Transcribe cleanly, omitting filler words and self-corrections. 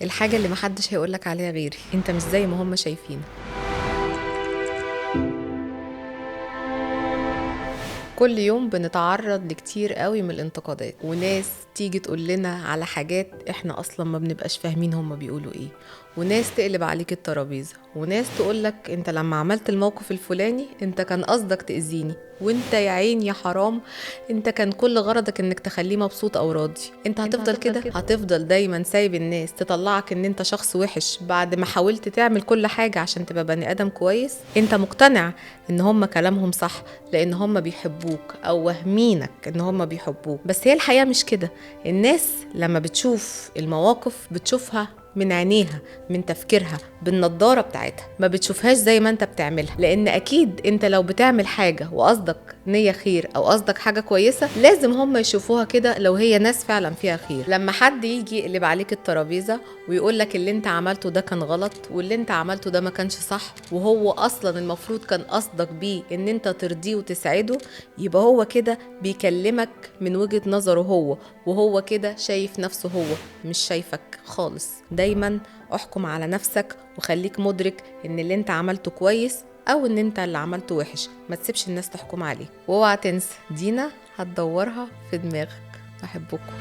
الحاجة اللي محدش هيقولك عليها غيري، انت مش زي ما هم شايفين. كل يوم بنتعرض لكتير قوي من الانتقادات، وناس تيجي تقول لنا على حاجات احنا اصلا ما بنبقاش فاهمين هم بيقولوا ايه، وناس تقلب عليك الترابيزة، وناس تقولك انت لما عملت الموقف الفلاني انت كان قصدك تأذيني، وانت يا عين يا حرام انت كان كل غرضك انك تخليه مبسوط او راضي. انت هتفضل كده، هتفضل دايما سايب الناس تطلعك ان انت شخص وحش بعد ما حاولت تعمل كل حاجة عشان تبقى بني ادم كويس. انت مقتنع ان هم كلامهم صح لان هم بيحبوك او وهمينك ان هم بيحبوك، بس هي الحقيقة مش كده. الناس لما بتشوف المواقف بتشوفها من عينيها، من تفكيرها، بالنضارة بتاعتها، ما بتشوفهاش زي ما انت بتعملها، لان اكيد انت لو بتعمل حاجة وقصدك نية خير او قصدك حاجة كويسة لازم هم يشوفوها كده لو هي ناس فعلا فيها خير. لما حد يجي يقلب عليك الترابيزة ويقول لك اللي انت عملته ده كان غلط واللي انت عملته ده ما كانش صح، وهو اصلا المفروض كان قصدك بيه ان انت ترضيه وتسعده، يبقى هو كده بيكلمك من وجهة نظره هو، وهو كده شايف نفسه هو، مش شايفك خالص. دايما احكم على نفسك وخليك مدرك ان اللي انت عملته كويس او ان انت اللي عملته وحش، ما تسيبش الناس تحكم عليك. واوعى تنسى دينا هتدورها في دماغك. بحبكم.